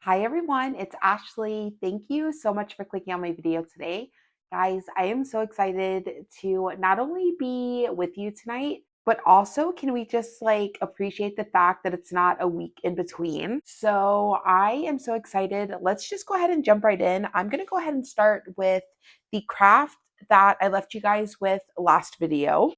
Hi everyone, it's Ashley. Thank you so much for clicking on my video today. Guys, I am so excited to not only be with you tonight, but also can we just appreciate the fact that it's not a week in between. So I am so excited. Let's just go ahead and jump right in. I'm going to go ahead and start with the craft that I left you guys with last video.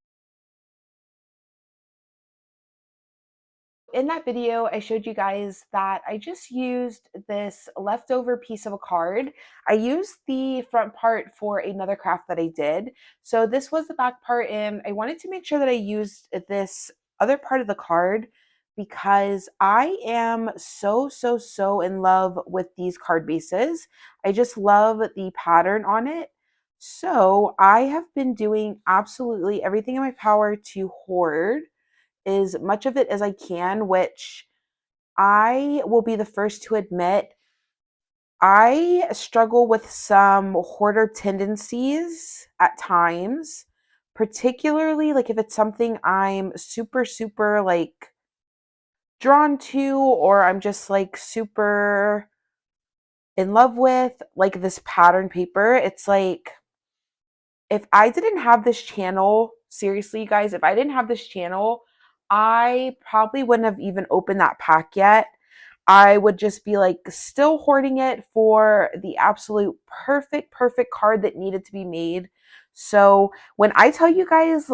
In that video, I showed you guys that I just used this leftover piece of a card. I used the front part for another craft that I did. So this was the back part, and I wanted to make sure that I used this other part of the card because I am so in love with these card bases. I just love the pattern on it. So I have been doing absolutely everything in my power to hoard as much of it as I can, which I will be the first to admit I struggle with some hoarder tendencies at times, particularly like if it's something I'm super drawn to or I'm just super in love with, like this pattern paper. It's like if I didn't have this channel, seriously, you guys, if I didn't have this channel, I probably wouldn't have even opened that pack yet. I would just be still hoarding it for the absolute perfect card that needed to be made. So when I tell you guys,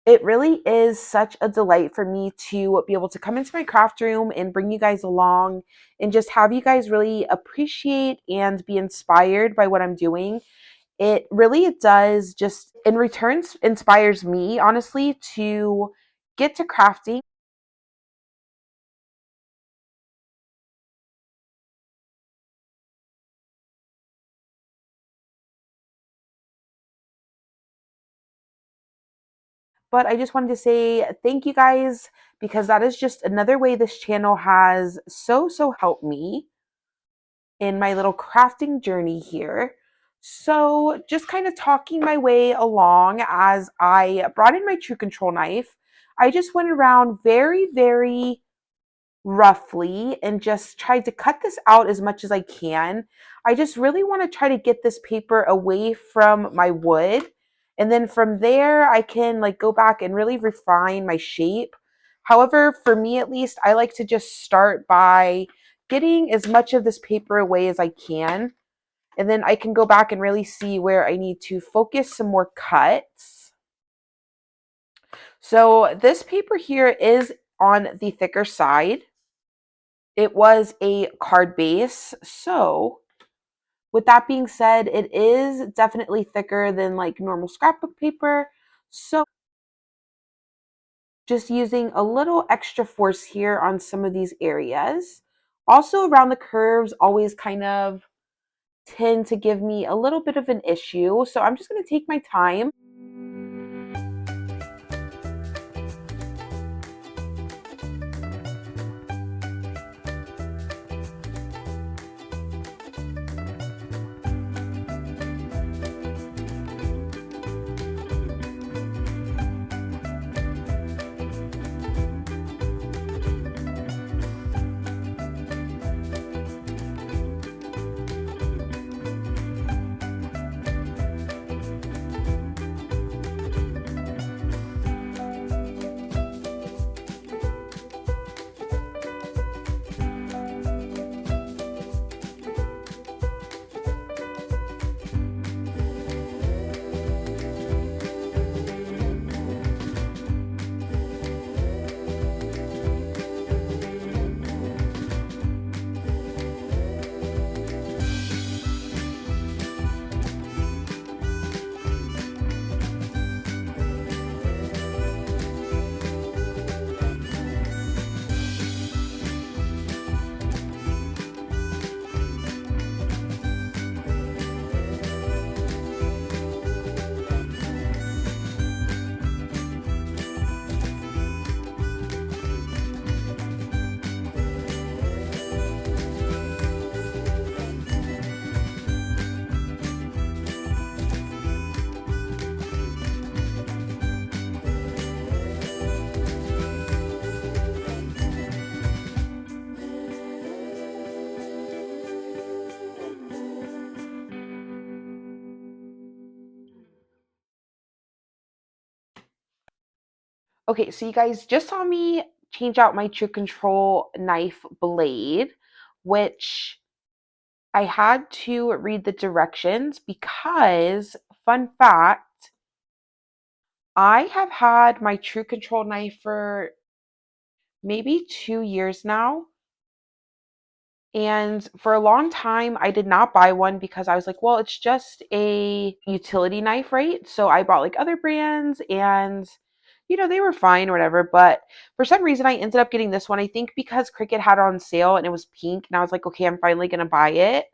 it really is such a delight for me to be able to come into my craft room and bring you guys along and just have you guys really appreciate and be inspired by what I'm doing. It really does just in return inspires me honestly to get to crafting. But I just wanted to say thank you guys because that is just another way this channel has so helped me in my little crafting journey here. So, just kind of talking my way along as I brought in my True Control knife, I just went around very roughly and just tried to cut this out as much as I can. I just really want to try to get this paper away from my wood. And then from there, I can go back and really refine my shape. However, for me at least, I like to just start by getting as much of this paper away as I can. And then I can go back and really see where I need to focus some more cuts. So this paper here is on the thicker side. It was a card base. So, with that being said, it is definitely thicker than normal scrapbook paper. So, just using a little extra force here on some of these areas. Also, around the curves, always kind of tend to give me a little bit of an issue. So, I'm just going to take my time. Okay, so you guys just saw me change out my True Control knife blade, which I had to read the directions because, fun fact, I have had my True Control knife for maybe 2 years now. And for a long time, I did not buy one because I was like, well, it's just a utility knife, right? So I bought like other brands and, they were fine or whatever. But for some reason, I ended up getting this one. I think because Cricut had it on sale and it was pink. And I was like, okay, I'm finally going to buy it.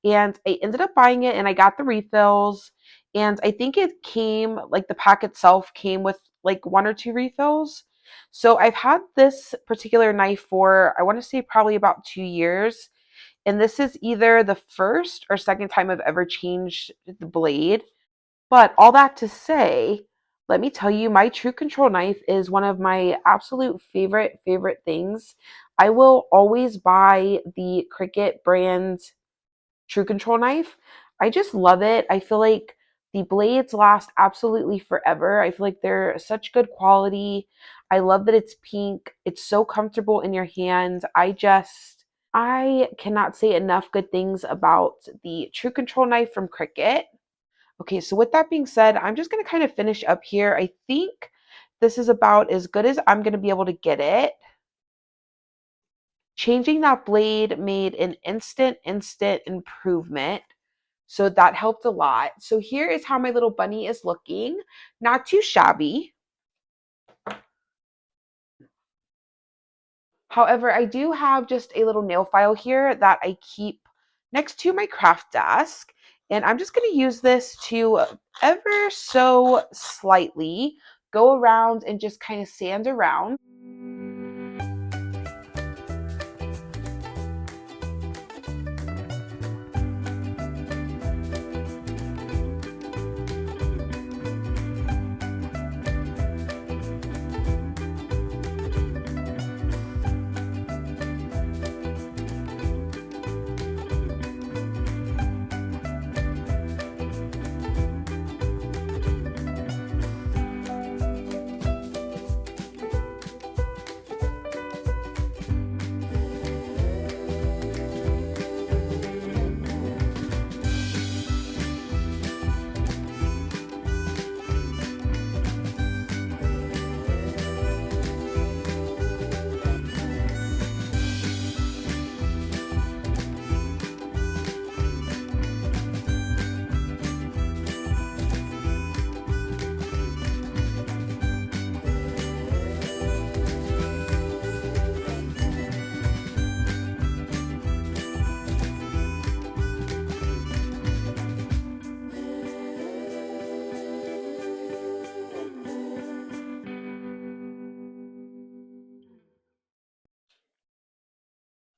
And I ended up buying it and I got the refills. And I think it came, like the pack itself came with like one or two refills. So I've had this particular knife for, I want to say probably about 2 years. And this is either the first or second time I've ever changed the blade. But all that to say, let me tell you, my True Control knife is one of my absolute favorite things. I will always buy the Cricut brand True Control knife. I just love it. I feel like the blades last absolutely forever. I feel like they're such good quality. I love that it's pink. It's so comfortable in your hand. I cannot say enough good things about the True Control knife from Cricut. Okay, so with that being said, I'm just going to kind of finish up here. I think this is about as good as I'm going to be able to get it. Changing that blade made an instant improvement. So that helped a lot. So here is how my little bunny is looking. Not too shabby. However, I do have just a little nail file here that I keep next to my craft desk. And I'm just going to use this to ever so slightly go around and just kind of sand around.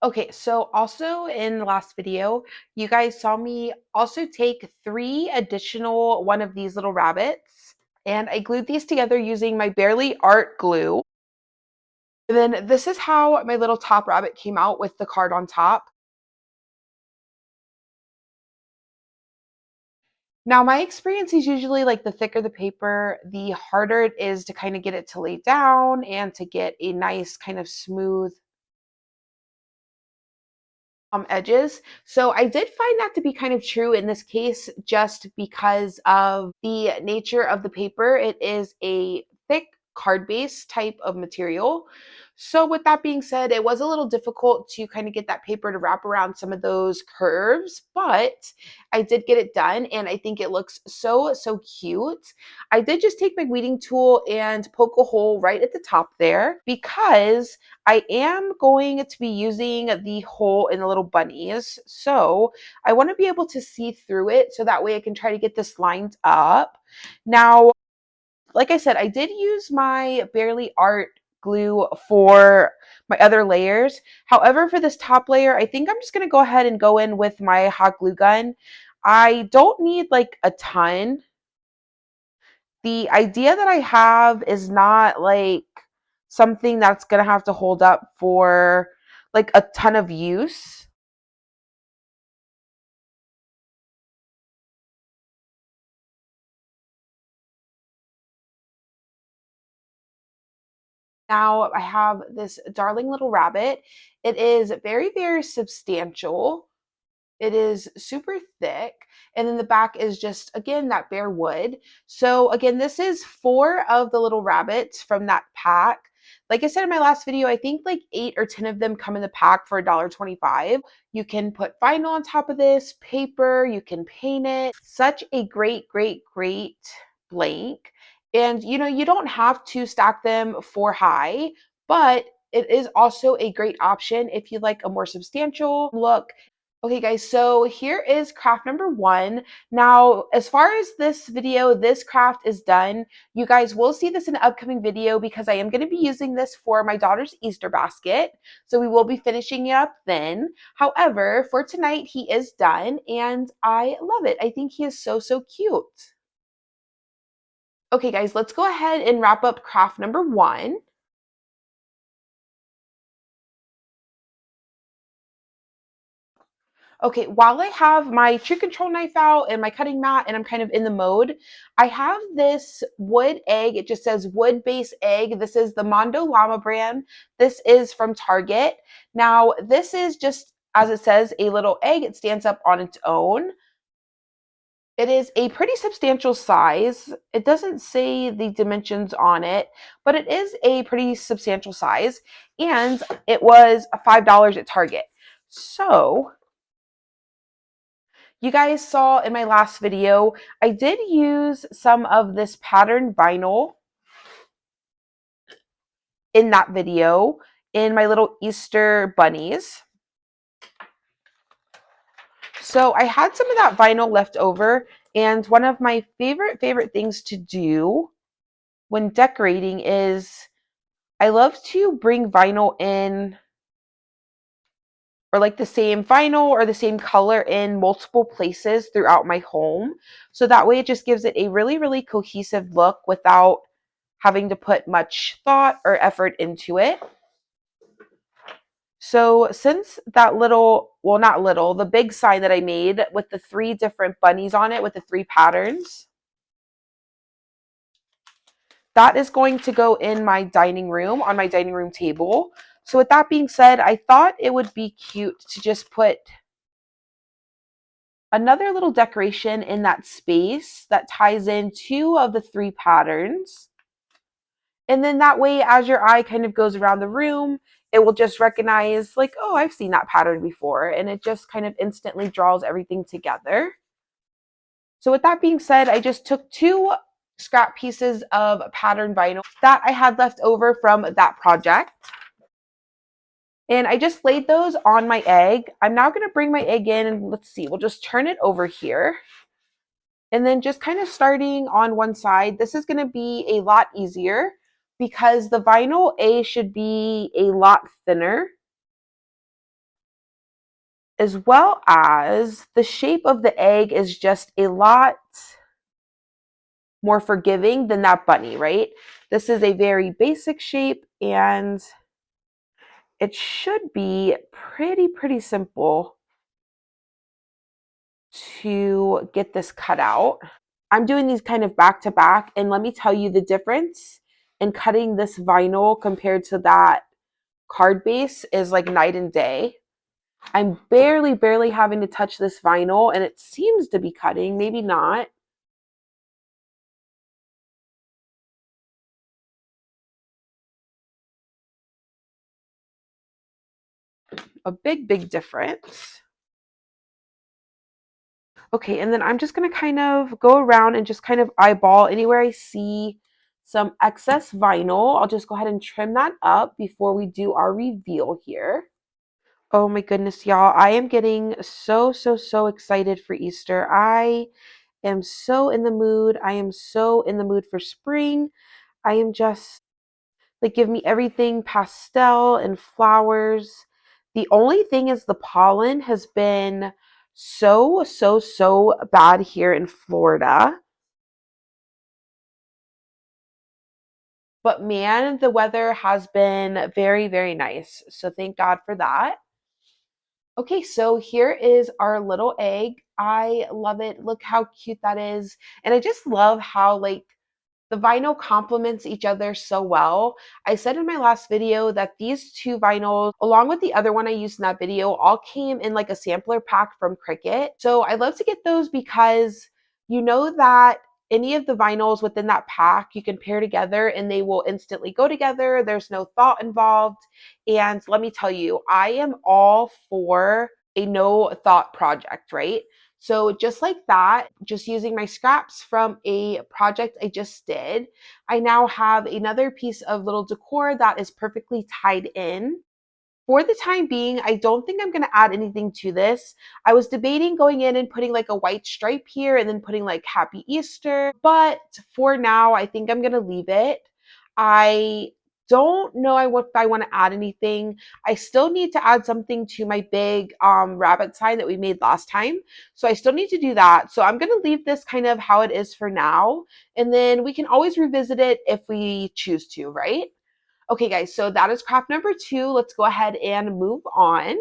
Okay, so also in the last video, you guys saw me also take 3 additional one of these little rabbits, and I glued these together using my Barely Art glue. And then this is how my little top rabbit came out with the card on top. Now, my experience is usually like the thicker the paper, the harder it is to kind of get it to lay down and to get a nice kind of smooth edges. So I did find that to be kind of true in this case, just because of the nature of the paper. It is a thick card base type of material. So with that being said, it was a little difficult to kind of get that paper to wrap around some of those curves, but I did get it done and I think it looks so cute. I did just take my weeding tool and poke a hole right at the top there because I am going to be using the hole in the little bunnies. So I want to be able to see through it so that way I can try to get this lined up. Now, like I said, I did use my Barely Art glue for my other layers. However, for this top layer, I think I'm just going to go ahead and go in with my hot glue gun. I don't need like a ton. The idea that I have is not like something that's going to have to hold up for like a ton of use. Now I have this darling little rabbit. It is very, very substantial. It is super thick. And then the back is just, again, that bare wood. So, again, this is 4 of the little rabbits from that pack. Like I said in my last video, I think like 8 or 10 of them come in the pack for $1.25. You can put vinyl on top of this, paper, you can paint it. Such a great, great, great blank. And you don't have to stack them 4 high, but it is also a great option if you like a more substantial look. Okay, guys, so here is craft number 1. Now, as far as this video, this craft is done. You guys will see this in an upcoming video because I am going to be using this for my daughter's Easter basket. So we will be finishing it up then. However, for tonight, he is done and I love it. I think he is so, so cute. Okay, guys, let's go ahead and wrap up craft number 1. Okay, while I have my tree control knife out and my cutting mat and I'm kind of in the mode, I have this wood egg. It just says wood base egg. This is the Mondo Llama brand. This is from Target. Now, this is just, as it says, a little egg. It stands up on its own. It is a pretty substantial size. It doesn't say the dimensions on it, but it is a pretty substantial size. And it was $5 at Target. So you guys saw in my last video, I did use some of this patterned vinyl in that video in my little Easter bunnies. So I had some of that vinyl left over, and one of my favorite things to do when decorating is I love to bring vinyl in, or like the same vinyl or the same color in multiple places throughout my home. So that way it just gives it a really, really cohesive look without having to put much thought or effort into it. So since that little, well, not little, the big sign that I made with the 3 different bunnies on it with the 3 patterns, that is going to go in my dining room, on my dining room table. So with that being said, I thought it would be cute to just put another little decoration in that space that ties in 2 of the 3 patterns. And then that way, as your eye kind of goes around the room, it will just recognize like, oh, I've seen that pattern before. And it just kind of instantly draws everything together. So with that being said, I just took 2 scrap pieces of pattern vinyl that I had left over from that project. And I just laid those on my egg. I'm now going to bring my egg in and let's see, we'll just turn it over here. And then just kind of starting on one side, this is going to be a lot easier because the vinyl A should be a lot thinner, as well as the shape of the egg is just a lot more forgiving than that bunny, right? This is a very basic shape and it should be pretty simple to get this cut out. I'm doing these kind of back to back, and let me tell you the difference in cutting this vinyl compared to that card base is like night and day. I'm barely having to touch this vinyl, and it seems to be cutting, maybe not. A big difference. Okay, and then I'm just going to kind of go around and just kind of eyeball anywhere I see some excess vinyl. I'll just go ahead and trim that up before we do our reveal here. Oh my goodness, y'all. I am getting so excited for Easter. I am so in the mood. I am so in the mood for spring. I am just like, give me everything pastel and flowers. The only thing is the pollen has been so bad here in Florida. But man, the weather has been very nice. So thank God for that. Okay, so here is our little egg. I love it. Look how cute that is. And I just love how like The vinyl complements each other so well. I said in my last video that these two vinyls, along with the other one I used in that video, all came in like a sampler pack from Cricut. So I love to get those because you know that any of the vinyls within that pack you can pair together and they will instantly go together. There's no thought involved. And let me tell you, I am all for a no thought project, right? So just like that, just using my scraps from a project I just did, I now have another piece of little decor that is perfectly tied in. For the time being, I don't think I'm going to add anything to this. I was debating going in and putting like a white stripe here and then putting like Happy Easter, but for now, I think I'm going to leave it. I don't know if I want to add anything. I still need to add something to my big rabbit sign that we made last time. So I still need to do that. So I'm going to leave this kind of how it is for now. And then we can always revisit it if we choose to, right? Okay, guys, so that is craft number 2. Let's go ahead and move on.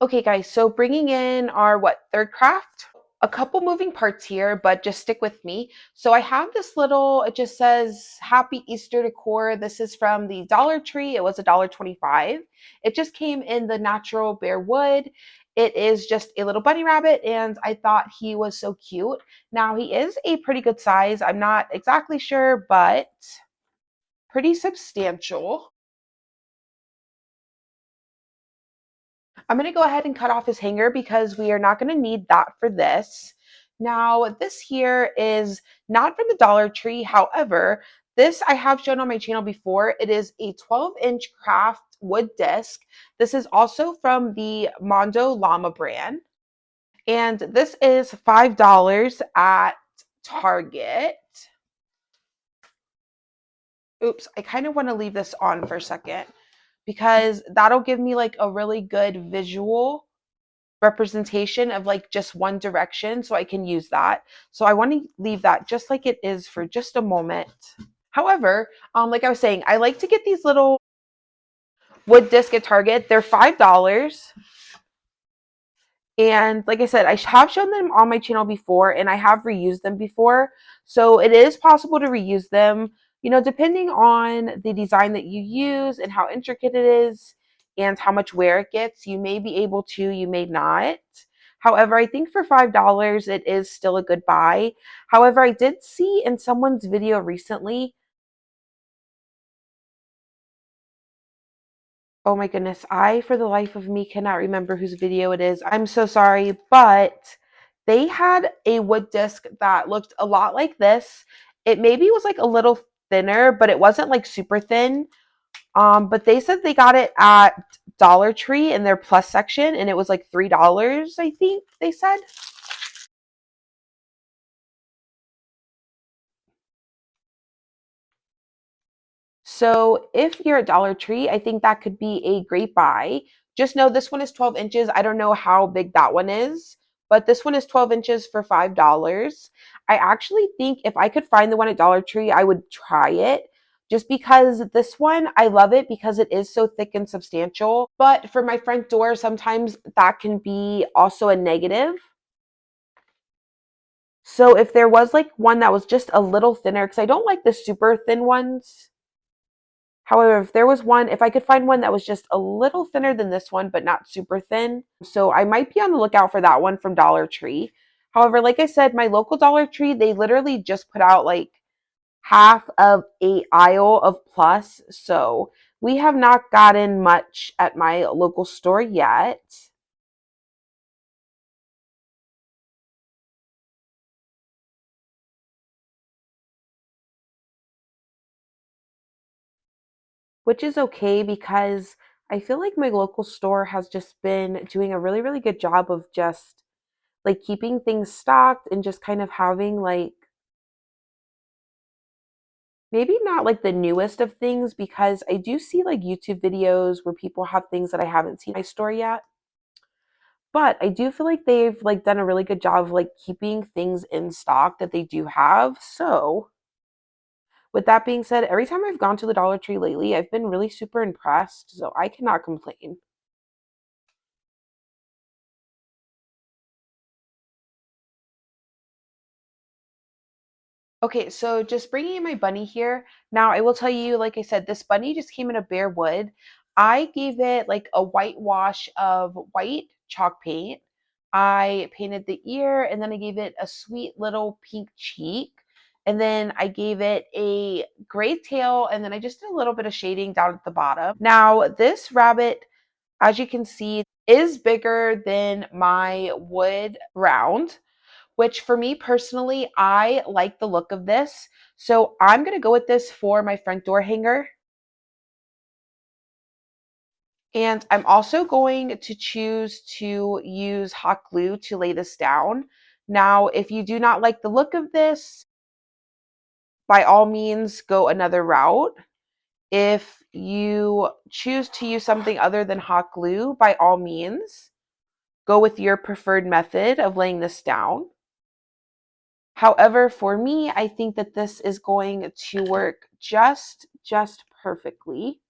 Okay, guys, so bringing in our third craft? A couple moving parts here, but just stick with me. So I have this little, it just says Happy Easter decor. This is from the Dollar Tree. It was $1.25. It just came in the natural bare wood. It is just a little bunny rabbit, and I thought he was so cute. Now, he is a pretty good size. I'm not exactly sure, but pretty substantial. I'm going to go ahead and cut off his hanger because we are not going to need that for this. Now, this here is not from the Dollar Tree. However, this I have shown on my channel before. It is a 12-inch craft wood disc. This is also from the Mondo Llama brand. And this is $5 at Target. Oops, I kind of want to leave this on for a second because that'll give me like a really good visual representation of like just one direction so I can use that. So I want to leave that just like it is for just a moment. However, like I was saying, I like to get these little wood disc at Target. They're $5. And like I said, I have shown them on my channel before and I have reused them before. So it is possible to reuse them, you know, depending on the design that you use and how intricate it is and how much wear it gets. You may be able to, you may not. However, I think for $5, it is still a good buy. However, I did see in someone's video recently. Oh my goodness, I for the life of me cannot remember whose video it is. I'm so sorry, but they had a wood disc that looked a lot like this. It maybe was like a little thinner, but it wasn't like super thin. But they said they got it at Dollar Tree in their plus section and it was like $3, I think they said. So if you're at Dollar Tree, I think that could be a great buy. Just know this one is 12 inches. I don't know how big that one is, but this one is 12 inches for $5. I actually think if I could find the one at Dollar Tree, I would try it just because this one, I love it because it is so thick and substantial. But for my front door, sometimes that can be also a negative. So if there was like one that was just a little thinner, because I don't like the super thin ones. However, if there was one, if I could find one that was just a little thinner than this one, but not super thin, so I might be on the lookout for that one from Dollar Tree. However, like I said, my local Dollar Tree, they literally just put out like half of a aisle of plus, so we have not gotten much at my local store yet. Which is okay because I feel like my local store has just been doing a really, really good job of just like keeping things stocked and just kind of having like maybe not like the newest of things because I do see like YouTube videos where people have things that I haven't seen in my store yet. But I do feel like they've like done a really good job of like keeping things in stock that they do have. So With that being said, every time I've gone to the Dollar Tree lately, I've been really super impressed, so I cannot complain. Okay, so just bringing in my bunny here. Now, I will tell you, like I said, this bunny just came in a bare wood. I gave it like a whitewash of white chalk paint. I painted the ear and then I gave it a sweet little pink cheek. And then I gave it a gray tail and then I just did a little bit of shading down at the bottom. Now, this rabbit, as you can see, is bigger than my wood round, which for me personally, I like the look of this. So I'm going to go with this for my front door hanger. And I'm also going to choose to use hot glue to lay this down. Now, if you do not like the look of this, by all means, go another route. If you choose to use something other than hot glue, by all means, go with your preferred method of laying this down. However, for me, I think that this is going to work just perfectly.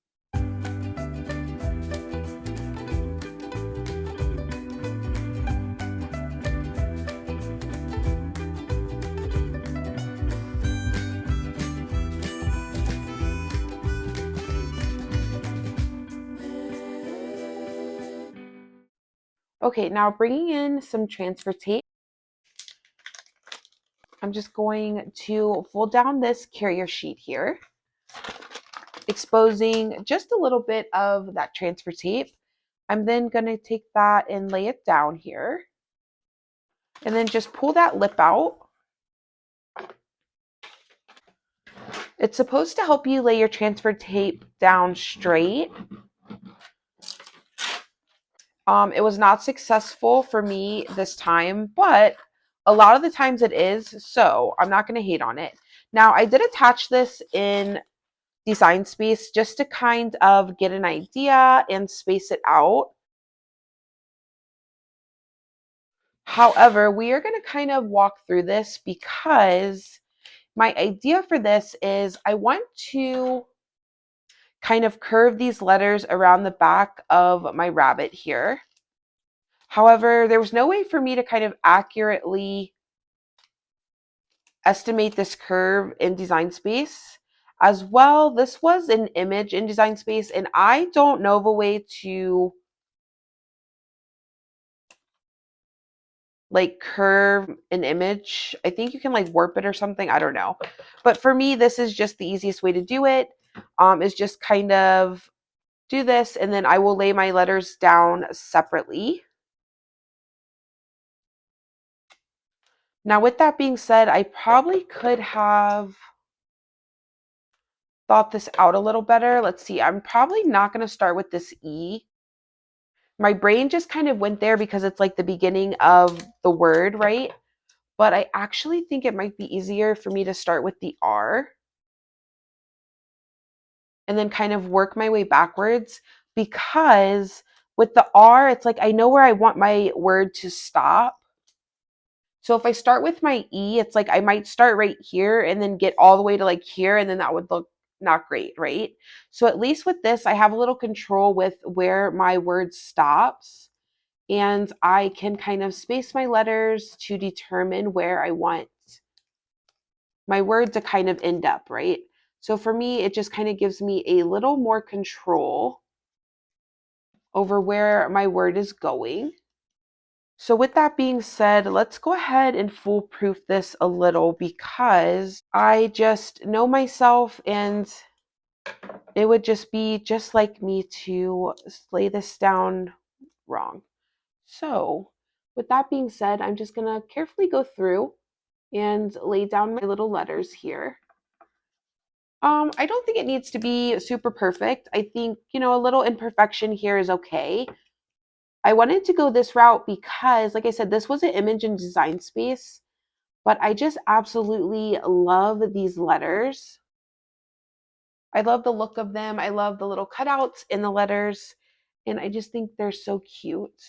Okay, now bringing in some transfer tape, I'm just going to fold down this carrier sheet here, exposing just a little bit of that transfer tape. I'm then going to take that and lay it down here, and then just pull that lip out. It's supposed to help you lay your transfer tape down straight. It was not successful for me this time, but a lot of the times it is, so I'm not going to hate on it. Now, I did attach this in Design Space just to kind of get an idea and space it out. However, we are going to kind of walk through this because my idea for this is I want to kind of curve these letters around the back of my rabbit here. However, there was no way for me to kind of accurately estimate this curve in Design Space. As well, this was an image in Design Space, and I don't know of a way to like curve an image. I think you can like warp it or something. I don't know. But for me, this is just the easiest way to do it. Is just kind of do this, and then I will lay my letters down separately. Now, with that being said, I probably could have thought this out a little better. Let's see. I'm probably not going to start with this E. My brain just kind of went there because it's like the beginning of the word, right? But I actually think it might be easier for me to start with the R and then kind of work my way backwards, because with the R, it's like I know where I want my word to stop. So if I start with my E, it's like I might start right here and then get all the way to like here, and then that would look not great, right? So at least with this, I have a little control with where my word stops, and I can kind of space my letters to determine where I want my word to kind of end up, right? So for me, it just kind of gives me a little more control over where my word is going. So with that being said, let's go ahead and foolproof this a little, because I just know myself and it would just be just like me to lay this down wrong. So with that being said, I'm just going to carefully go through and lay down my little letters here. I don't think it needs to be super perfect. I think, a little imperfection here is okay. I wanted to go this route because, like I said, this was an image in Design Space, but I just absolutely love these letters. I love the look of them. I love the little cutouts in the letters, and I just think they're so cute.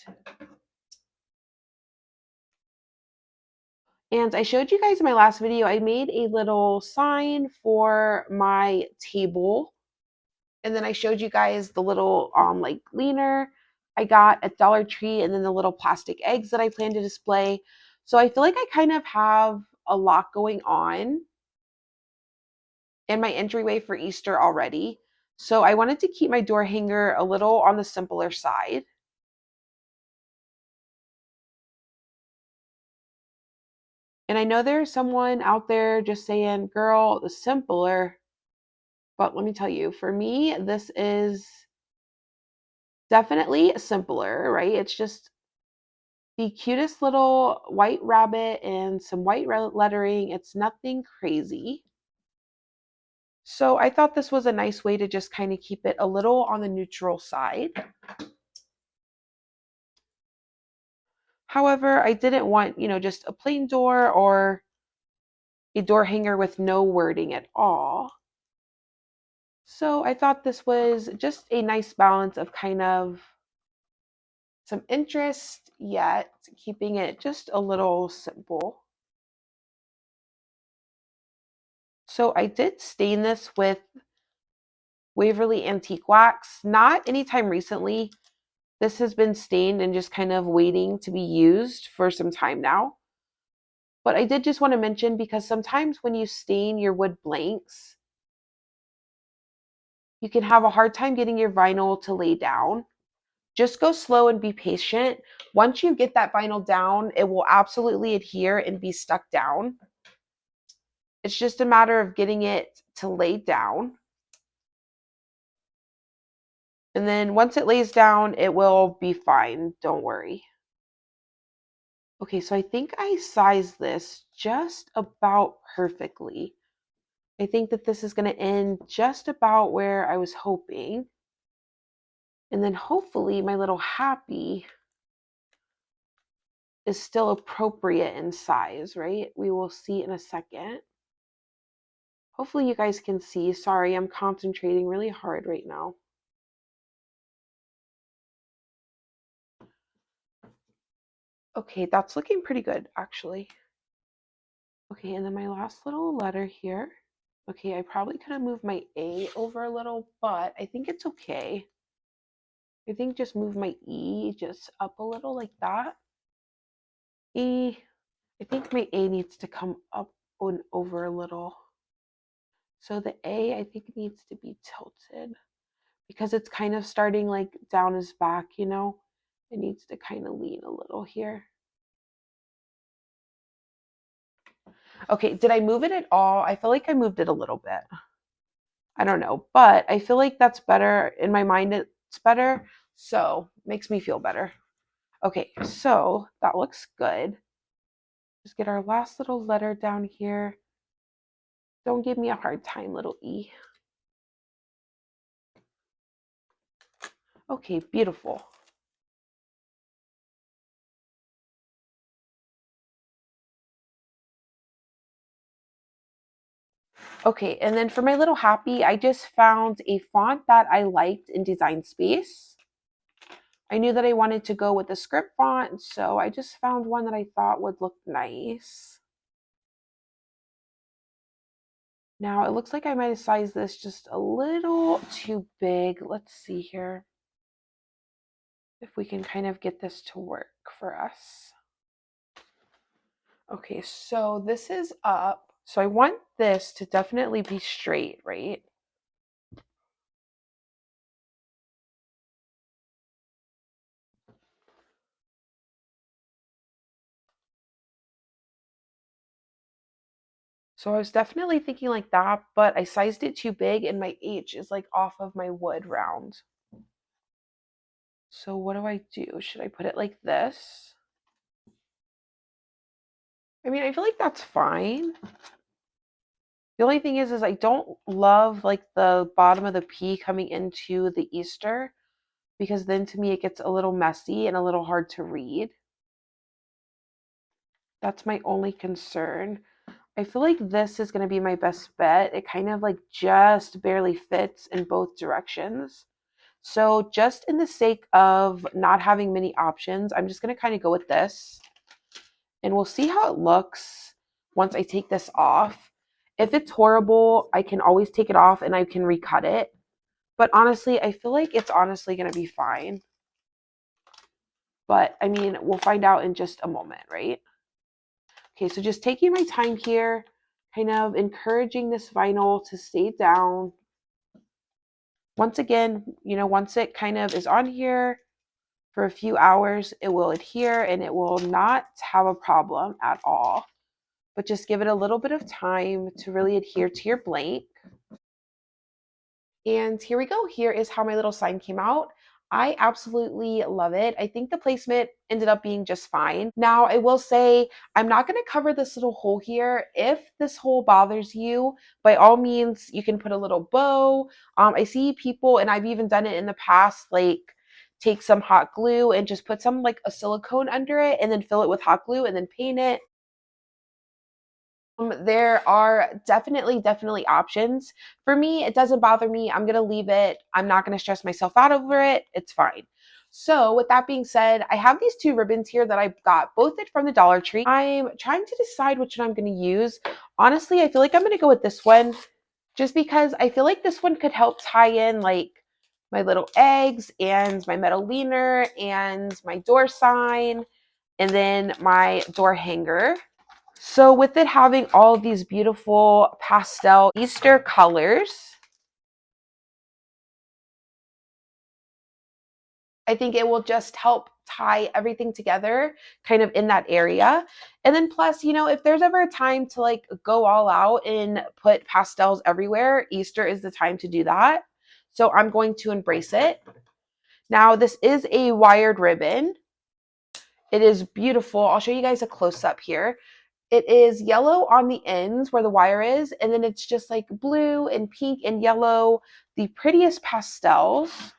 And I showed you guys in my last video, I made a little sign for my table. And then I showed you guys the little like leaner I got at Dollar Tree, and then the little plastic eggs that I plan to display. So I feel like I kind of have a lot going on in my entryway for Easter already. So I wanted to keep my door hanger a little on the simpler side. And I know there's someone out there just saying, girl, the simpler. But let me tell you, for me, this is definitely simpler, right? It's just the cutest little white rabbit and some white lettering. It's nothing crazy. So I thought this was a nice way to just kind of keep it a little on the neutral side. However, I didn't want, just a plain door or a door hanger with no wording at all. So I thought this was just a nice balance of kind of some interest, yet keeping it just a little simple. So I did stain this with Waverly Antique Wax, not anytime recently. This has been stained and just kind of waiting to be used for some time now. But I did just want to mention, because sometimes when you stain your wood blanks, you can have a hard time getting your vinyl to lay down. Just go slow and be patient. Once you get that vinyl down, it will absolutely adhere and be stuck down. It's just a matter of getting it to lay down. And then once it lays down, it will be fine. Don't worry. Okay, so I think I sized this just about perfectly. I think that this is going to end just about where I was hoping. And then hopefully my little happy is still appropriate in size, right? We will see in a second. Hopefully you guys can see. Sorry, I'm concentrating really hard right now. Okay, that's looking pretty good, actually. Okay, and then my last little letter here. Okay, I probably could have moved my A over a little, but I think it's okay. I think just move my E just up a little like that. E, I think my A needs to come up and over a little. So the A, I think, needs to be tilted because it's kind of starting like down his back, It needs to kind of lean a little here. Okay, did I move it at all? I feel like I moved it a little bit. I don't know, but I feel like that's better. In my mind, it's better. So makes me feel better. Okay, so that looks good. Just get our last little letter down here. Don't give me a hard time, little E. Okay, beautiful. Okay, and then for my little happy, I just found a font that I liked in Design Space. I knew that I wanted to go with the script font, so I just found one that I thought would look nice. Now, it looks like I might have sized this just a little too big. Let's see here if we can kind of get this to work for us. Okay, so this is up. So I want this to definitely be straight, right? So I was definitely thinking like that, but I sized it too big and my H is like off of my wood round. So what do I do? Should I put it like this? I mean, I feel like that's fine. The only thing is I don't love like the bottom of the P coming into the Easter, because then to me it gets a little messy and a little hard to read. That's my only concern. I feel like this is going to be my best bet. It kind of like just barely fits in both directions. So just in the sake of not having many options, I'm just going to kind of go with this. and we'll see how it looks once I take this off. If it's horrible, I can always take it off and I can recut it. But honestly, I feel like it's honestly going to be fine. But I mean, we'll find out in just a moment, right? Okay, so just taking my time here, kind of encouraging this vinyl to stay down. Once again, once it kind of is on here for a few hours, it will adhere and it will not have a problem at all. But just give it a little bit of time to really adhere to your blank. And here we go. Here is how my little sign came out. I absolutely love it. I think the placement ended up being just fine. Now, I will say I'm not going to cover this little hole here. If this hole bothers you, by all means, you can put a little bow. I see people, and I've even done it in the past, like take some hot glue and just put some like a silicone under it and then fill it with hot glue and then paint it. There are definitely options. For me, it doesn't bother me. I'm going to leave it. I'm not going to stress myself out over it. It's fine. So with that being said, I have these two ribbons here that I got both from the Dollar Tree. I'm trying to decide which one I'm going to use. Honestly, I feel like I'm going to go with this one just because I feel like this one could help tie in like my little eggs and my metal leaner and my door sign and then my door hanger. So with it having all of these beautiful pastel Easter colors, I think it will just help tie everything together kind of in that area. And then plus, if there's ever a time to like go all out and put pastels everywhere, Easter is the time to do that. So I'm going to embrace it. Now, this is a wired ribbon. It is beautiful. I'll show you guys a close up here. It is yellow on the ends where the wire is, and then it's just like blue and pink and yellow, the prettiest pastels.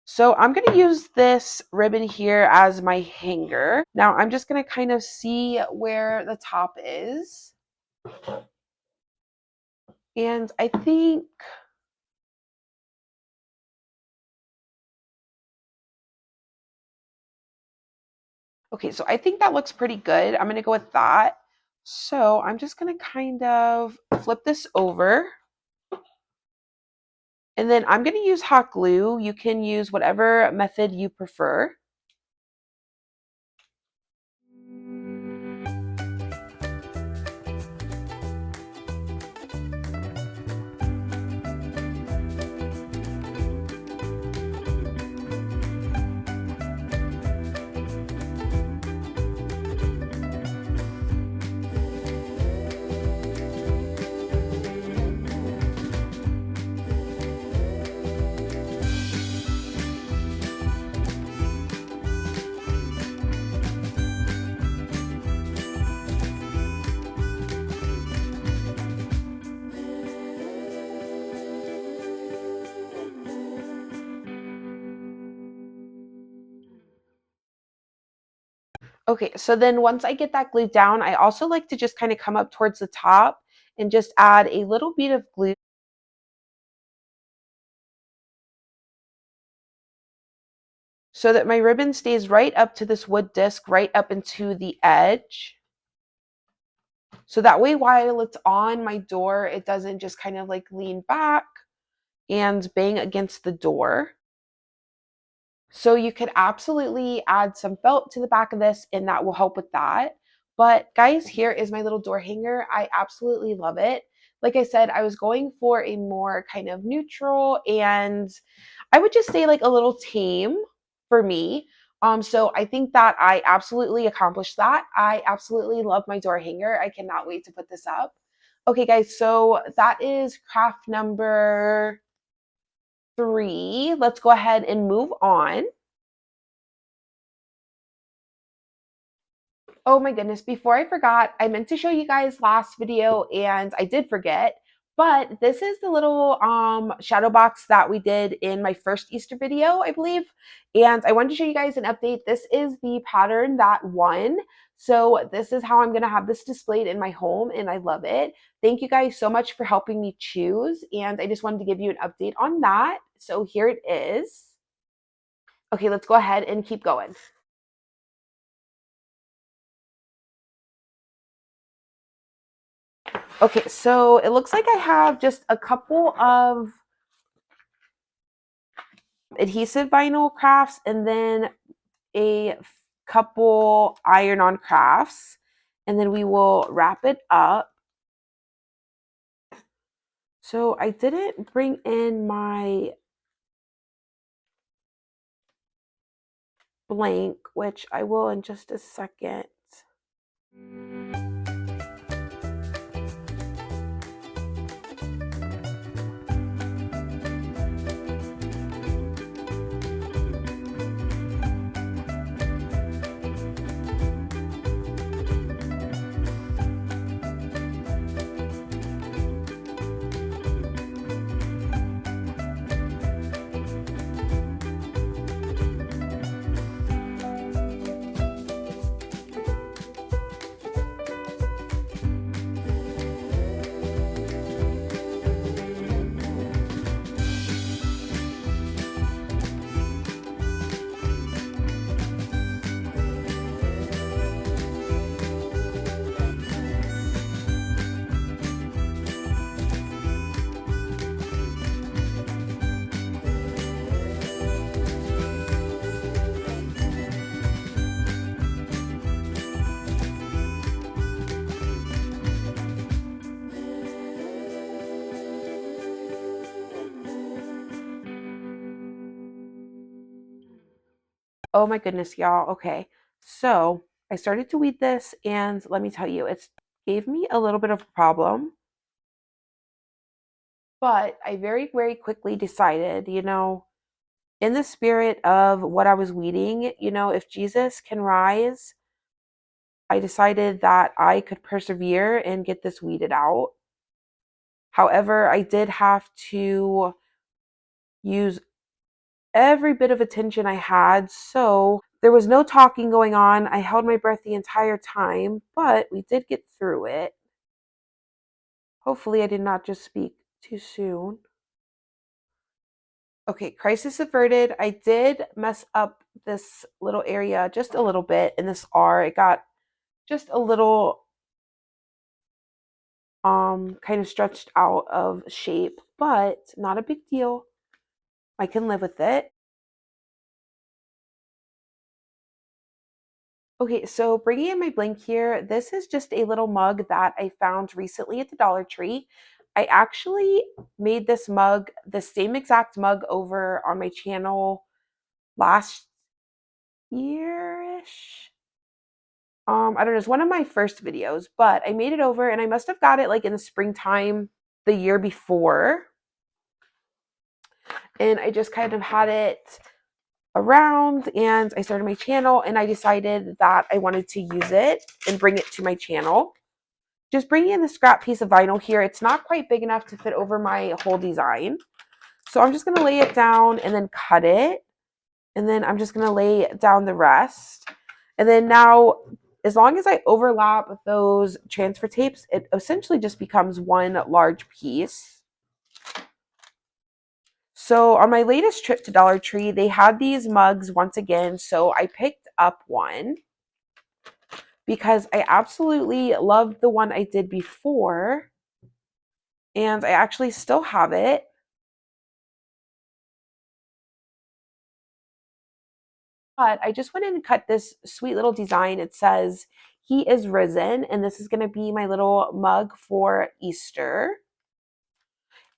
So I'm going to use this ribbon here as my hanger. Now I'm just going to kind of see where the top is. And I think, okay, so I think that looks pretty good. I'm going to go with that. So I'm just going to kind of flip this over. And then I'm going to use hot glue. You can use whatever method you prefer. Okay, so then once I get that glued down, I also like to just kind of come up towards the top and just add a little bit of glue so that my ribbon stays right up to this wood disc, right up into the edge. So that way, while it's on my door, it doesn't just kind of like lean back and bang against the door. So you could absolutely add some felt to the back of this and that will help with that. But guys, here is my little door hanger. I absolutely love it. Like I said, I was going for a more kind of neutral and I would just say like a little tame for me. So I think that I absolutely accomplished that. I absolutely love my door hanger. I cannot wait to put this up. Okay, guys, so that is craft number 3. Let's go ahead and move on. Oh my goodness, before I forgot, I meant to show you guys last video and I did forget, but this is the little shadow box that we did in my first Easter video, I believe. And I wanted to show you guys an update. This is the pattern that won. So this is how I'm going to have this displayed in my home and I love it. Thank you guys so much for helping me choose. And I just wanted to give you an update on that. So here it is. Okay, let's go ahead and keep going. Okay, so it looks like I have just a couple of adhesive vinyl crafts and then a couple iron-on crafts, and then we will wrap it up. So I didn't bring in my blank, which I will in just a second. Oh my goodness, y'all. Okay. So I started to weed this, and let me tell you, it gave me a little bit of a problem. But I very, very quickly decided, in the spirit of what I was weeding, if Jesus can rise, I decided that I could persevere and get this weeded out. However, I did have to use every bit of attention I had. So there was no talking going on. I held my breath the entire time, but we did get through it. Hopefully, I did not just speak too soon. Okay, crisis averted. I did mess up this little area just a little bit in this R. It got just a little kind of stretched out of shape, but not a big deal. I can live with it. Okay, so bringing in my blank here, this is just a little mug that I found recently at the Dollar Tree. I actually made this mug, the same exact mug over on my channel last year-ish. I don't know, it's one of my first videos, but I made it over and I must have got it like in the springtime the year before. And I just kind of had it around and I started my channel and I decided that I wanted to use it and bring it to my channel. Just bringing in the scrap piece of vinyl here, it's not quite big enough to fit over my whole design. So I'm just going to lay it down and then cut it. And then I'm just going to lay down the rest. And then now, as long as I overlap those transfer tapes, it essentially just becomes one large piece. So on my latest trip to Dollar Tree, they had these mugs once again. So I picked up one because I absolutely loved the one I did before. And I actually still have it. But I just went in and cut this sweet little design. It says, "He is risen." And this is going to be my little mug for Easter.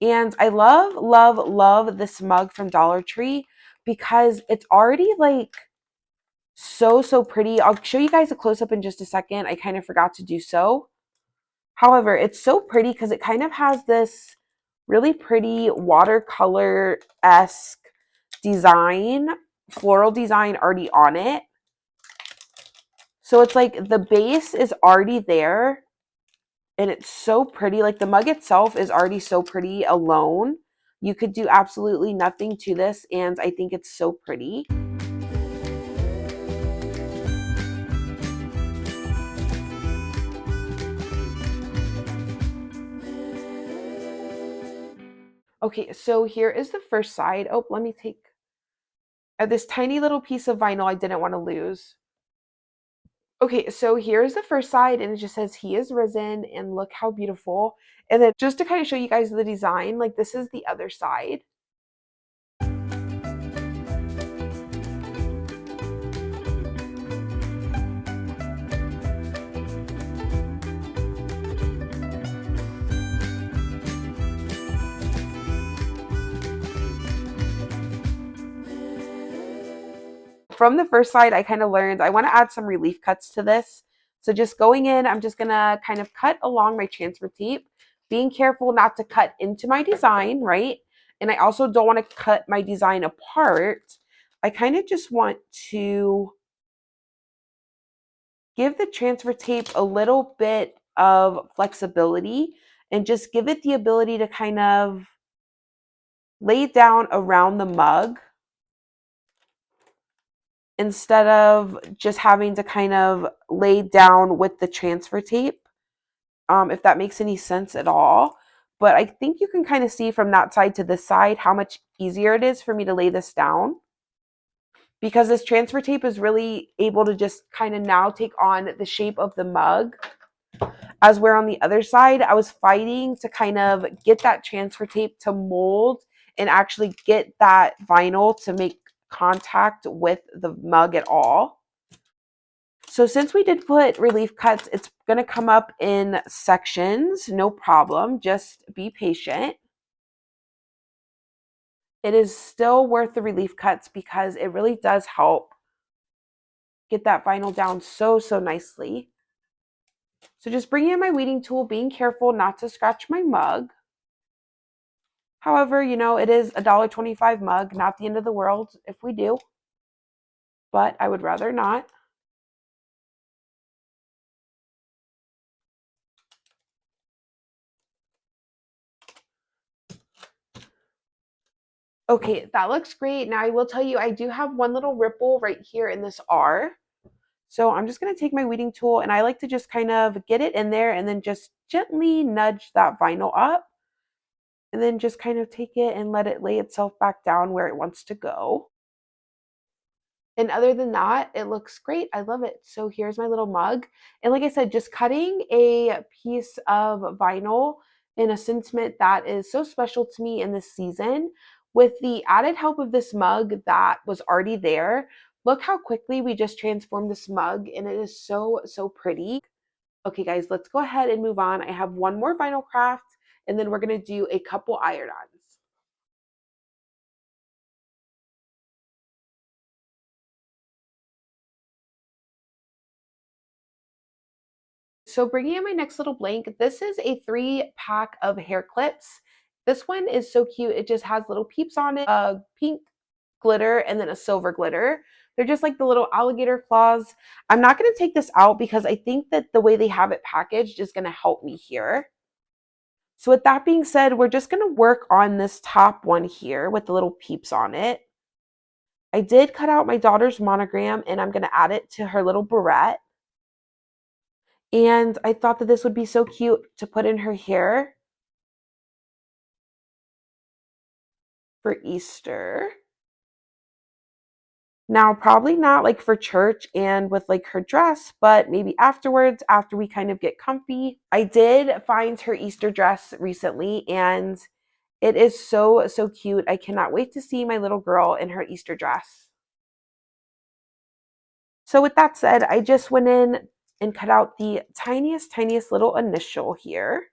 And I love, love, love this mug from Dollar Tree because it's already like so pretty. I'll show you guys a close up in just a second. I kind of forgot to do so. However, it's so pretty because it kind of has this really pretty watercolor-esque design, floral design already on it. So it's like the base is already there and it's so pretty. Like the mug itself is already so pretty alone. You could do absolutely nothing to this and I think it's so pretty. Okay, so here is the first side. Oh, let me take this tiny little piece of vinyl I didn't want to lose. Okay, so here's the first side, and it just says he is risen, and look how beautiful. And then just to kind of show you guys the design, like this is the other side. From the first side, I kind of learned I want to add some relief cuts to this. So just going in, I'm just going to kind of cut along my transfer tape, being careful not to cut into my design, right? And I also don't want to cut my design apart. I kind of just want to give the transfer tape a little bit of flexibility and just give it the ability to kind of lay down around the mug instead of just having to kind of lay down with the transfer tape, if that makes any sense at all. But I think you can kind of see from that side to this side how much easier it is for me to lay this down, because this transfer tape is really able to just kind of now take on the shape of the mug. As where on the other side, I was fighting to kind of get that transfer tape to mold and actually get that vinyl to make contact with the mug at all. So since we did put relief cuts, it's going to come up in sections, no problem. Just be patient. It is still worth the relief cuts because it really does help get that vinyl down so nicely. So just bringing in my weeding tool, being careful not to scratch my mug. However, you know, it is a $1.25 mug, not the end of the world if we do, but I would rather not. Okay, that looks great. Now I will tell you, I do have one little ripple right here in this R. So I'm just going to take my weeding tool, and I like to just kind of get it in there and then just gently nudge that vinyl up, and then just kind of take it and let it lay itself back down where it wants to go. And other than that, it looks great. I love it. So here's my little mug. And like I said, just cutting a piece of vinyl in a sentiment that is so special to me in this season, with the added help of this mug that was already there. Look how quickly we just transformed this mug, and it is so pretty. Okay, guys, let's go ahead and move on. I have one more vinyl craft, and then we're going to do a couple iron-ons. So bringing in my next little blank, this is a 3-pack of hair clips. This one is so cute. It just has little peeps on it, a pink glitter and then a silver glitter. They're just like the little alligator claws. I'm not going to take this out because I think that the way they have it packaged is going to help me here. So with that being said, we're just going to work on this top one here with the little peeps on it. I did cut out my daughter's monogram, and I'm going to add it to her little barrette. And I thought that this would be so cute to put in her hair for Easter. Now, probably not like for church and with like her dress, but maybe afterwards, after we kind of get comfy. I did find her Easter dress recently, and it is so cute. I cannot wait to see my little girl in her Easter dress. So with that said, I just went in and cut out the tiniest little initial here.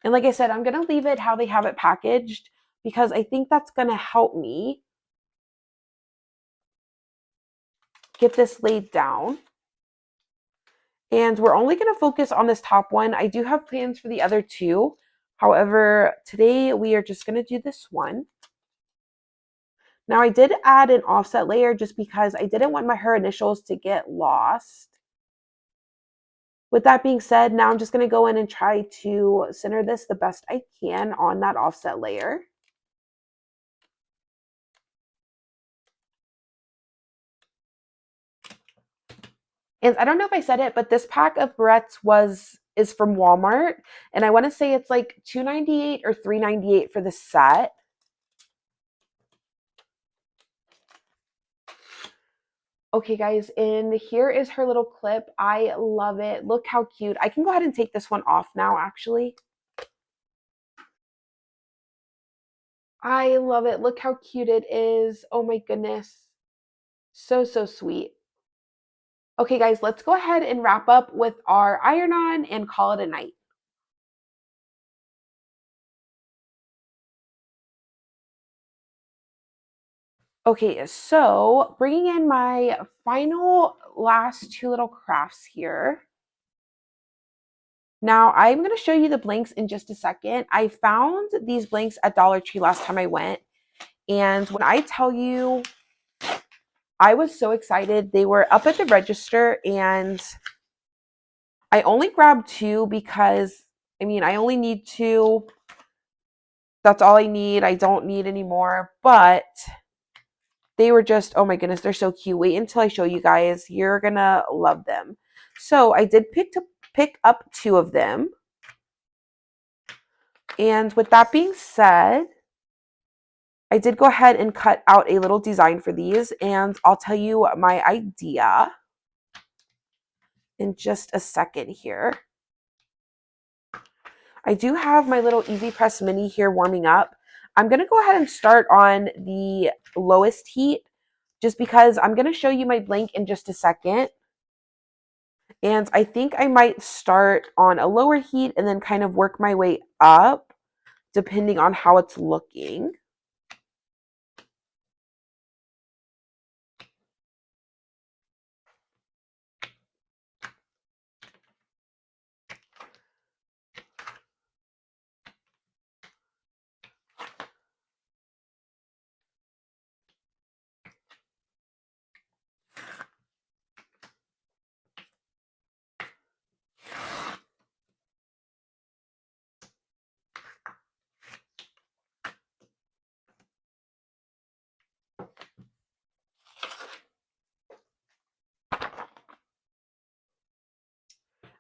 And like I said, I'm going to leave it how they have it packaged because I think that's going to help me get this laid down. And we're only going to focus on this top one. I do have plans for the other two. However, today we are just going to do this one. Now I did add an offset layer just because I didn't want her initials to get lost. With that being said, now I'm just going to go in and try to center this the best I can on that offset layer. And I don't know if I said it, but this pack of barrettes is from Walmart, and I want to say it's like $2.98 or $3.98 for the set. Okay, guys, and here is her little clip. I love it. Look how cute. I can go ahead and take this one off now, actually. I love it. Look how cute it is. Oh my goodness. So, so sweet. Okay, guys, let's go ahead and wrap up with our iron-on and call it a night. Okay, so bringing in my final last two little crafts here. Now, I'm going to show you the blanks in just a second. I found these blanks at Dollar Tree last time I went. And when I tell you, I was so excited. They were up at the register, and I only grabbed two because, I mean, I only need two. That's all I need. I don't need any more. But they were just, oh my goodness, they're so cute. Wait until I show you guys. You're going to love them. So I did pick up two of them. And with that being said, I did go ahead and cut out a little design for these, and I'll tell you my idea in just a second here. I do have my little Easy Press Mini here warming up. I'm going to go ahead and start on the lowest heat just because I'm going to show you my blank in just a second. And I think I might start on a lower heat and then kind of work my way up depending on how it's looking.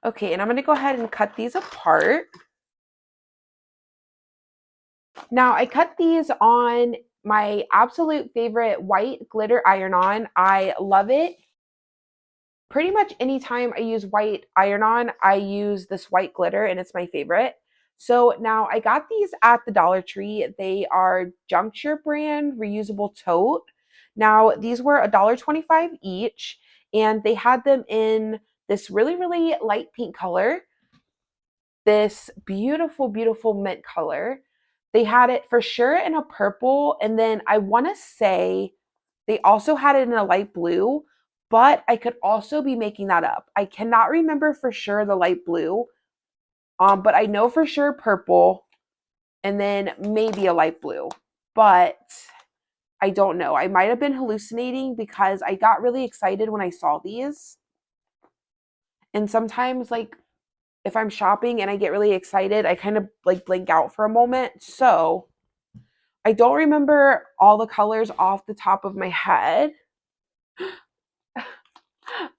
Okay, and I'm going to go ahead and cut these apart. Now, I cut these on my absolute favorite white glitter iron-on. I love it. Pretty much anytime I use white iron-on, I use this white glitter, and it's my favorite. So now I got these at the Dollar Tree. They are Juncture brand reusable tote. Now, these were $1.25 each, and they had them in this really, really light pink color, this beautiful, beautiful mint color. They had it for sure in a purple, and then I want to say they also had it in a light blue, but I could also be making that up. I cannot remember for sure the light blue, but I know for sure purple, and then maybe a light blue, but I don't know. I might have been hallucinating because I got really excited when I saw these. And sometimes, like, if I'm shopping and I get really excited, I kind of like blank out for a moment. So I don't remember all the colors off the top of my head.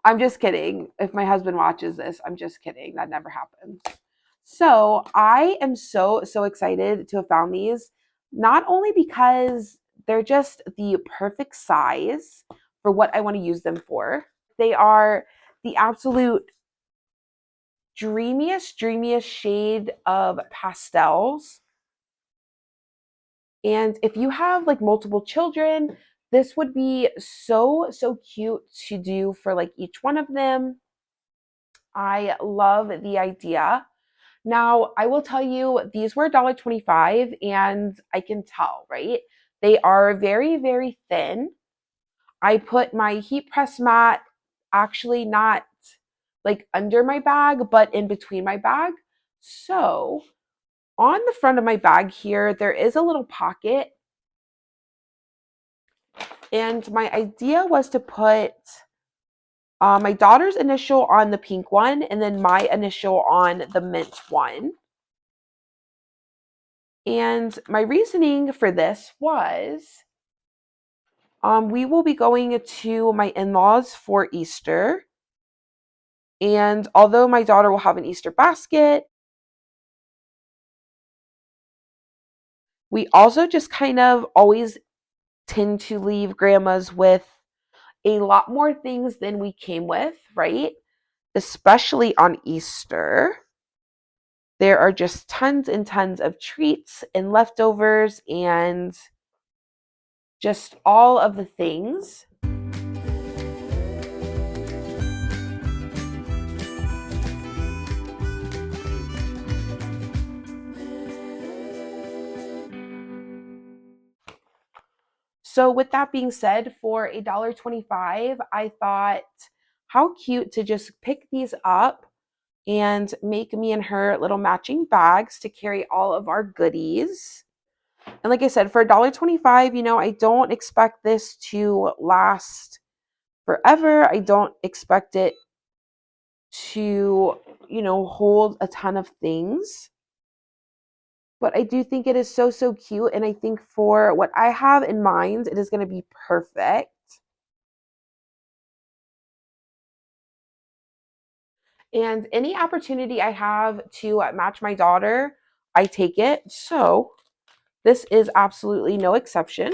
I'm just kidding. If my husband watches this, I'm just kidding. That never happens. So I am so, so excited to have found these, not only because they're just the perfect size for what I want to use them for, they are the absolute dreamiest, dreamiest shade of pastels. And if you have like multiple children, this would be so, so cute to do for like each one of them. I love the idea. Now, I will tell you, these were $1.25, and I can tell, right? They are very, very thin. I put my heat press mat actually not like under my bag, but in between my bag. So on the front of my bag here, there is a little pocket. And my idea was to put my daughter's initial on the pink one and then my initial on the mint one. And my reasoning for this was we will be going to my in-laws for Easter. And although my daughter will have an Easter basket, we also just kind of always tend to leave grandmas with a lot more things than we came with, right? Especially on Easter. There are just tons and tons of treats and leftovers and just all of the things. So with that being said, for $1.25, I thought how cute to just pick these up and make me and her little matching bags to carry all of our goodies. And like I said, for $1.25, I don't expect this to last forever. I don't expect it to, hold a ton of things. But I do think it is so, so cute. And I think for what I have in mind, it is going to be perfect. And any opportunity I have to match my daughter, I take it. So this is absolutely no exception.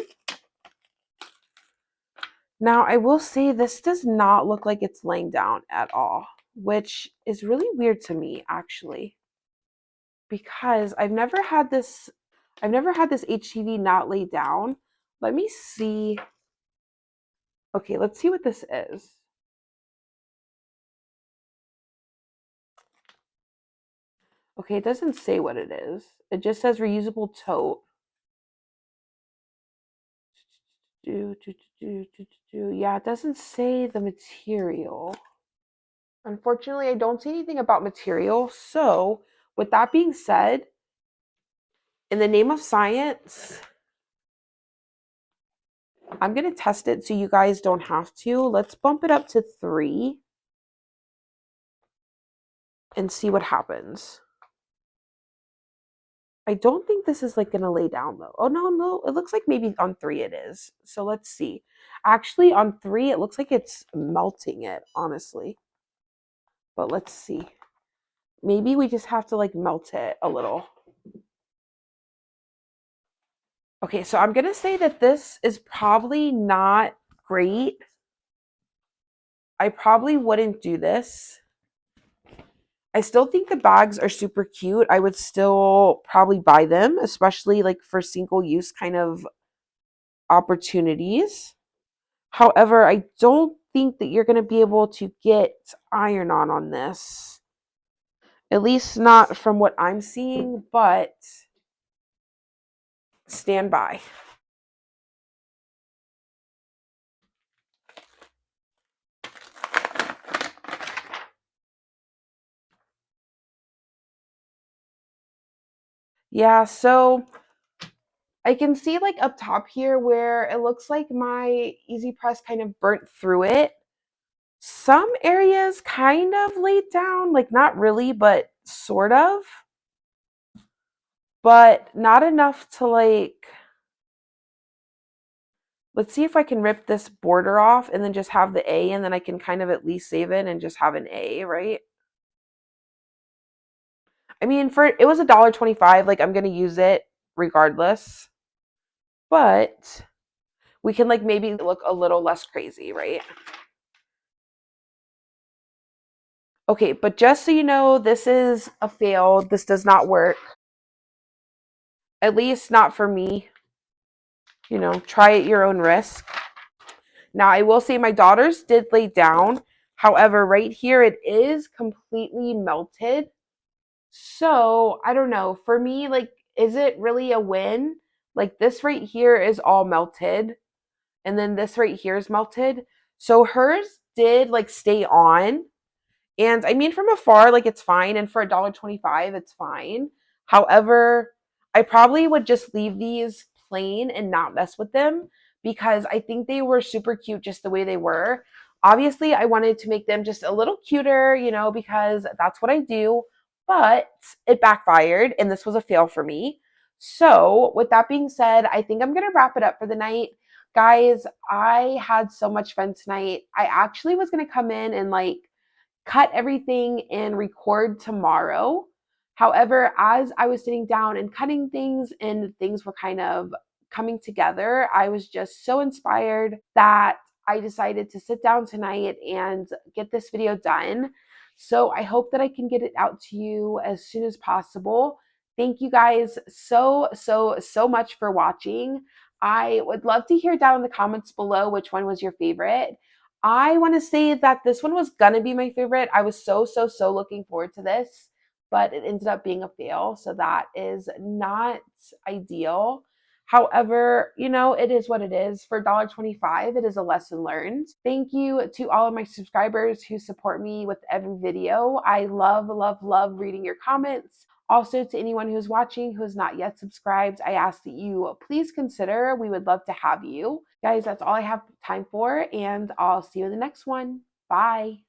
Now, I will say this does not look like it's laying down at all, which is really weird to me, actually, because I've never had this HTV not lay down. Let me see. Okay, let's see what this is. Okay, it doesn't say what it is. It just says reusable tote. Yeah, it doesn't say the material. Unfortunately, I don't see anything about material. So, with that being said, in the name of science, I'm going to test it so you guys don't have to. Let's bump it up to 3 and see what happens. I don't think this is like going to lay down though. Oh, no. It looks like maybe on 3 it is. So let's see. Actually, on 3, it looks like it's melting it, honestly. But let's see. Maybe we just have to like melt it a little. Okay, so I'm going to say that this is probably not great. I probably wouldn't do this. I still think the bags are super cute. I would still probably buy them, especially like for single use kind of opportunities. However, I don't think that you're going to be able to get iron on this. At least not from what I'm seeing, but stand by. Yeah, so I can see like up top here where it looks like my Easy Press kind of burnt through it. Some areas kind of laid down, like not really, but sort of. But not enough to like, let's see if I can rip this border off and then just have the A, and then I can kind of at least save it and just have an A, right? I mean, for it was $1.25, like I'm gonna use it regardless. But we can like maybe look a little less crazy, right? Okay, but just so you know, this is a fail. This does not work. At least not for me. Try at your own risk. Now, I will say my daughters did lay down. However, right here, it is completely melted. So, I don't know. For me, like, is it really a win? Like, this right here is all melted. And then this right here is melted. So, hers did, like, stay on. And I mean, from afar, like it's fine. And for $1.25, it's fine. However, I probably would just leave these plain and not mess with them because I think they were super cute just the way they were. Obviously, I wanted to make them just a little cuter, because that's what I do. But it backfired and this was a fail for me. So, with that being said, I think I'm going to wrap it up for the night. Guys, I had so much fun tonight. I actually was going to come in and like cut everything and record tomorrow. However, as I was sitting down and cutting things and things were kind of coming together, I was just so inspired that I decided to sit down tonight and get this video done. So I hope that I can get it out to you as soon as possible. Thank you guys so much for watching. I would love to hear down in the comments below which one was your favorite. I want to say that this one was gonna be my favorite. I was so looking forward to this, but it ended up being a fail. So that is not ideal. However, it is what it is. For $1.25, it is a lesson learned. Thank you to all of my subscribers who support me with every video. I love reading your comments. Also, to anyone who's watching who is not yet subscribed, I ask that you please consider. We would love to have you. Guys, that's all I have time for, and I'll see you in the next one. Bye.